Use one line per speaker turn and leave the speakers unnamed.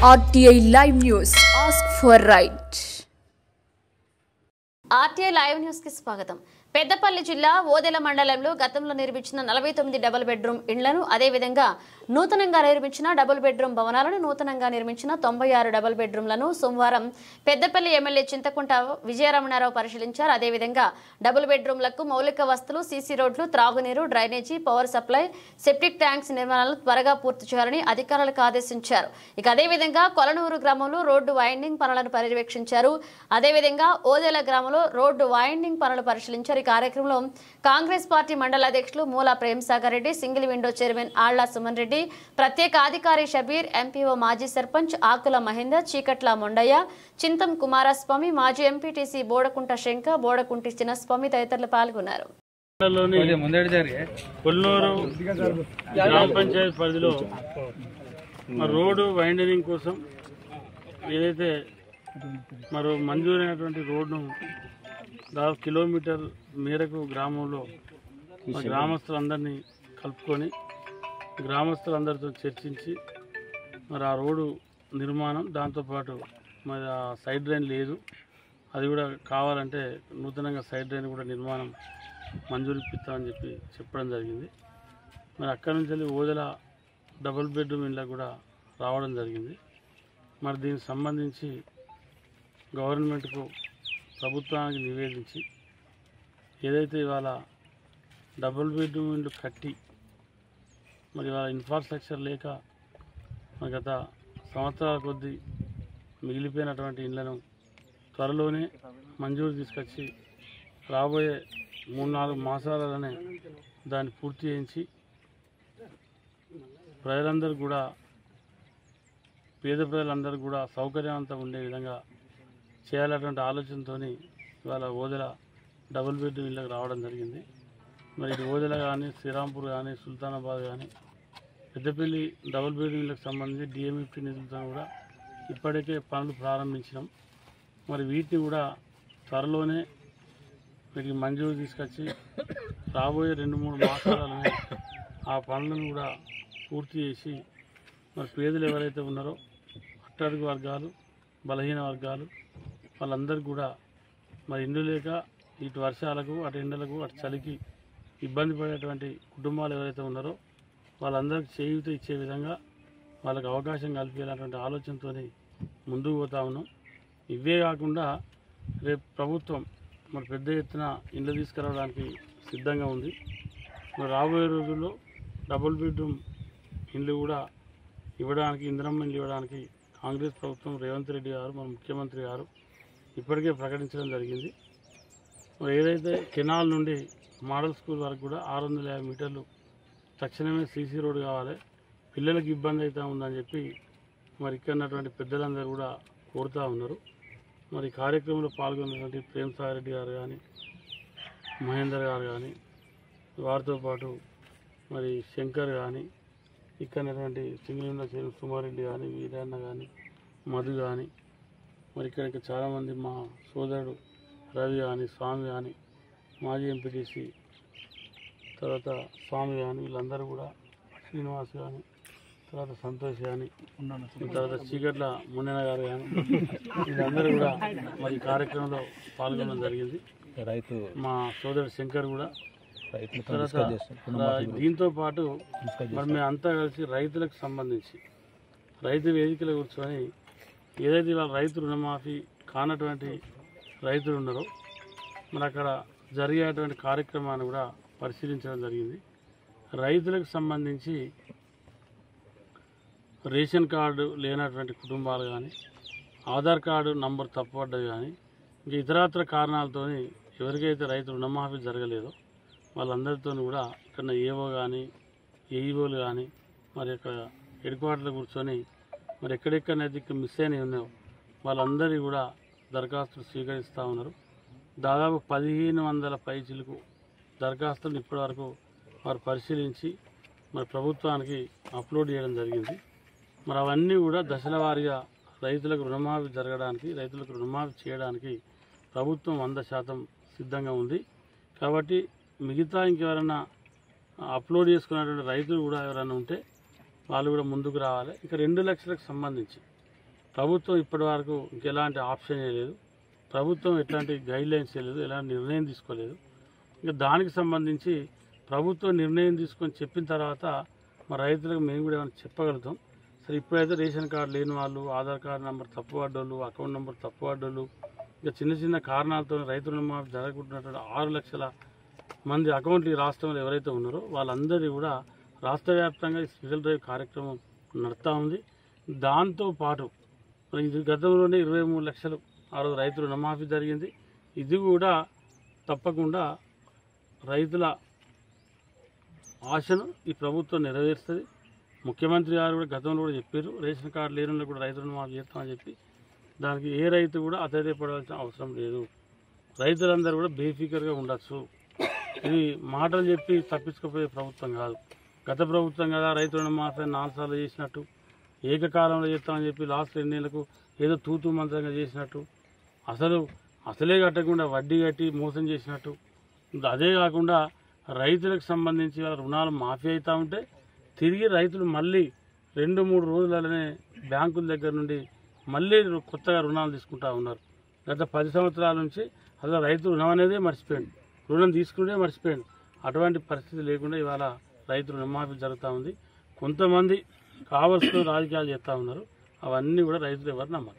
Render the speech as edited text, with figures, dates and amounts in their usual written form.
RTI Live News. Ask for right.
RTI Live News కి స్వాగతం. పెద్దపల్లి జిల్లా ఓదెల మండలంలో గతంలో నిర్మించిన 49 డబుల్ బెడ్రూమ్ ఇండ్లను అదే విధంగా నూతనంగా నిర్మించిన డబుల్ బెడ్రూమ్ భవనాలను నూతనంగా నిర్మించిన 96 డబుల్ బెడ్రూమ్లను సోమవారం పెద్దపల్లి ఎమ్మెల్యే చింతకుంట విజయరమణారావు పరిశీలించారు. అదే విధంగా డబుల్ బెడ్రూమ్లకు మౌలిక వసతులు, సీసీ రోడ్లు, త్రాగునీరు, drainage, power supply, septic tanks నిర్మాణాలను త్వరగా పూర్తి చేయాలని అధికారులకు ఆదేశించారు. ఇక అదే విధంగా కొలనూరు గ్రామంలో రోడ్డు వైండింగ్ పనులను పర్యవేక్షించారు. అదే విధంగా ఓదెల గ్రామంలో రోడ్డు వైండింగ్ పనులు పరిశీలించారు. ఈ కార్యక్రమంలో కాంగ్రెస్ పార్టీ మండల అధ్యక్షులు Mula Premsagar Reddy, single window chairman Alla Suman Reddy, ప్రత్యేక అధికారి షబీర్, ఎంపీఓ మాజీ సర్పంచ్ ఆకుల మహేందర్, చీకట్ల మొండయ్య, చింతం కుమారస్వామి, మాజీ ఎంపీటీసీ బోడకుంట శంక, బోడకుంటి చిన్నస్వామి తదితరులు పాల్గొన్నారు.
కొల్లూరు గ్రామ పంచాయతీ పరిధిలో రోడ్డు వైండనింగ్ కోసం ఏదైతే మరో మంజూరైనటువంటి రోడ్డును దాదాపు కిలోమీటర్ మేరకు గ్రామంలో గ్రామస్తులందరినీ కలుపుకొని గ్రామస్తులందరితో చర్చించి మరి ఆ రోడ్డు నిర్మాణం, దాంతోపాటు మరి ఆ సైడ్ డ్రైన్ లేదు, అది కూడా కావాలంటే నూతనంగా సైడ్ డ్రైన్ కూడా నిర్మాణం మంజూరు ఇప్పిస్తామని చెప్పడం జరిగింది. మరి అక్కడి నుంచి వెళ్ళి ఓదెల డబుల్ బెడ్రూమ్ ఇండ్లకు కూడా రావడం జరిగింది. మరి దీనికి సంబంధించి గవర్నమెంట్కు, ప్రభుత్వానికి నివేదించి ఏదైతే ఇవాళ డబుల్ బెడ్రూమ్ ఇండ్లు కట్టి మరి ఇవాళ ఇన్ఫ్రాస్ట్రక్చర్ లేక మరి గత సంవత్సరాల కొద్దీ మిగిలిపోయినటువంటి ఇండ్లను త్వరలోనే మంజూరు తీసుకొచ్చి రాబోయే 3-4 మాసాలలోనే దాన్ని పూర్తి చేయించి ప్రజలందరూ కూడా, పేద ప్రజలందరూ కూడా సౌకర్యవంతంగా ఉండే విధంగా చేయాలన్నటువంటి ఆలోచనతో ఇవాళ ఓదెల డబుల్ బెడ్రూమ్ ఇళ్ళకి రావడం జరిగింది. మరి ఇది ఓదెల కానీ, శ్రీరాంపూర్ కానీ, సుల్తానాబాద్ కానీ, పెద్దపల్లి డబుల్ బెడ్రూమ్ ఇళ్ళకి సంబంధించి డిఎంఎఫ్టీ నిధులతో కూడా ఇప్పటికే పనులు ప్రారంభించినాం. మరి వీటిని కూడా త్వరలోనే వీటికి మంజూరు తీసుకొచ్చి రాబోయే 2-3 మాసాలలోనే ఆ పనులను కూడా పూర్తి చేసి మరి పేదలు ఎవరైతే ఉన్నారో అట్టడుగు వర్గాలు, బలహీన వర్గాలు వాళ్ళందరికీ కూడా మరి ఇండ్లు లేక ఇటు వర్షాలకు, అటు ఎండలకు, అటు చలికి ఇబ్బంది పడేటువంటి కుటుంబాలు ఎవరైతే ఉన్నారో వాళ్ళందరికీ చేయూత ఇచ్చే విధంగా వాళ్ళకి అవకాశం కల్పించాలన్నటువంటి ఆలోచనతో ముందుకు పోతా ఉన్నాం. ఇవే కాకుండా రేపు ప్రభుత్వం మరి పెద్ద ఎత్తున ఇండ్లు తీసుకురావడానికి సిద్ధంగా ఉంది. మరి రాబోయే రోజుల్లో డబుల్ బెడ్రూమ్ ఇండ్లు కూడా ఇవ్వడానికి, ఇందిరమ్మ ఇండ్లు ఇవ్వడానికి కాంగ్రెస్ ప్రభుత్వం, రేవంత్ రెడ్డి గారు, మన ముఖ్యమంత్రి గారు ఇప్పటికే ప్రకటించడం జరిగింది. మరి ఏదైతే కెనాల్ నుండి మోడల్ స్కూల్ వరకు కూడా 650 మీటర్లు తక్షణమే సీసీ రోడ్డు కావాలి, పిల్లలకు ఇబ్బంది అవుతూ ఉందని చెప్పి మరి ఇక్కడ ఉన్నటువంటి పెద్దలందరూ కూడా కోరుతూ ఉన్నారు. మరి కార్యక్రమంలో పాల్గొన్నటువంటి ప్రేమ్సాగర్ రెడ్డి గారు కానీ, మహేందర్ గారు కానీ, వారితో పాటు మరి శంకర్ కానీ, ఇక్కడ ఉన్నటువంటి సింగిలింద చేరు సుమారెడ్డి కానీ, వీరన్న కానీ, మధు కానీ, మరి ఇక్కడ చాలామంది మా సోదరుడు రవి కానీ, స్వామి కానీ, మాజీ ఎంపీటీసీ తర్వాత స్వామి కానీ, వీళ్ళందరూ కూడా, శ్రీనివాస్ కానీ, తర్వాత సంతోష్ కానీ, తర్వాత చీకట్ల మున్నెన గారు కానీ, వీళ్ళందరూ కూడా మరి కార్యక్రమంలో పాల్గొనడం జరిగింది. మా సోదరుడు శంకర్ కూడా. తర్వాత దీంతో పాటు మరి మేము అంతా కలిసి రైతులకు సంబంధించి రైతు వేదికలు కూర్చొని ఏదైతే ఇవాళ రైతు రుణమాఫీ కానటువంటి రైతులు ఉన్నారో మరి అక్కడ జరిగేటువంటి కార్యక్రమాన్ని కూడా పరిశీలించడం జరిగింది. రైతులకు సంబంధించి రేషన్ కార్డు లేనటువంటి కుటుంబాలు కానీ, ఆధార్ కార్డు నంబర్ తప్పుపడ్డది కానీ, ఇంకా ఇతరత్ర కారణాలతో ఎవరికైతే రైతు రుణమాఫీ జరగలేదో వాళ్ళందరితో కూడా ఇక్కడ ఏఓ కానీ, ఏఈఓలు కానీ మరి ఇక్కడ హెడ్ క్వార్టర్లో కూర్చొని మరి ఎక్కడెక్కడైతే మిస్ అయినవి ఉన్నాయో వాళ్ళందరి కూడా దరఖాస్తులు స్వీకరిస్తూ ఉన్నారు. దాదాపు 1500 పైచిలకు దరఖాస్తులు ఇప్పటివరకు వారు పరిశీలించి మరి ప్రభుత్వానికి అప్లోడ్ చేయడం జరిగింది. మరి అవన్నీ కూడా దశల వారీగా రైతులకు రుణమాఫీ జరగడానికి, రైతులకు రుణమాఫీ చేయడానికి ప్రభుత్వం 100% సిద్ధంగా ఉంది. కాబట్టి మిగతా ఇంకెవరైనా అప్లోడ్ చేసుకున్నటువంటి రైతులు కూడా ఎవరైనా ఉంటే వాళ్ళు కూడా ముందుకు రావాలి. ఇక 2 లక్షలకు సంబంధించి ప్రభుత్వం ఇప్పటి వరకు ఇంకెలాంటి ఆప్షన్ లేదు, ప్రభుత్వం ఎట్లాంటి గైడ్లైన్స్ లేదు, ఎలాంటి నిర్ణయం తీసుకోలేదు. ఇంకా దానికి సంబంధించి ప్రభుత్వం నిర్ణయం తీసుకొని చెప్పిన తర్వాత మా రైతులకు మేము కూడా ఏమైనా చెప్పగలుగుతాం. సరే ఇప్పుడైతే రేషన్ కార్డు లేని వాళ్ళు, ఆధార్ కార్డు నెంబర్ తప్పు పడ్డోళ్ళు, అకౌంట్ నెంబర్ తప్పు పడ్డోళ్ళు, ఇంకా చిన్న చిన్న కారణాలతో రైతు రుణమాఫీ జరగకుంటున్నటువంటి 6 లక్షల మంది అకౌంట్లు ఈ రాష్ట్రంలో ఎవరైతే ఉన్నారో వాళ్ళందరినీ కూడా రాష్ట్ర వ్యాప్తంగా ఈ స్పెషల్ డ్రైవ్ కార్యక్రమం నడుస్తూ ఉంది. దాంతోపాటు ఇది గతంలోనే 23 లక్షలు ఆ రోజు రైతు రుణమాఫీ జరిగింది. ఇది కూడా తప్పకుండా రైతుల ఆశను ఈ ప్రభుత్వం నెరవేరుస్తుంది. ముఖ్యమంత్రి గారు కూడా గతంలో కూడా చెప్పారు, రేషన్ కార్డు లేని కూడా రైతు రుణమాఫీ చేస్తామని చెప్పి. దానికి ఏ రైతు కూడా అధైర్యపడాల్సిన అవసరం లేదు. రైతులందరూ కూడా బేఫికర్గా ఉండొచ్చు. ఇది మాటలు చెప్పి తప్పించుకుపోయే ప్రభుత్వం కాదు. గత ప్రభుత్వం కదా రైతు రుణమాఫీ 4 సార్లు చేసినట్టు, ఏకకాలంలో చేస్తామని చెప్పి లాస్ట్ 2 నెలలకు ఏదో తూతూ మంత్రంగా చేసినట్టు, అసలే కట్టకుండా వడ్డీ కట్టి మోసం చేసినట్టు. అదే కాకుండా రైతులకు సంబంధించి రుణాలు మాఫీ అవుతూ ఉంటే తిరిగి రైతులు మళ్ళీ 2-3 రోజులనే బ్యాంకుల దగ్గర నుండి మళ్ళీ కొత్తగా రుణాలు తీసుకుంటూ ఉన్నారు. గత 10 సంవత్సరాల నుంచి అసలు రైతు రుణం అనేదే మర్చిపోయాడు, రుణం తీసుకుంటే మర్చిపోయాడు. అటువంటి పరిస్థితి లేకుండా ఇవాళ రైతు రుణమాఫీ జరుగుతూ ఉంది. కొంతమంది కావలసిన రాజకీయాలు చేస్తూ ఉన్నారు. అవన్నీ కూడా రైతులు ఎవరు నమ్మరు.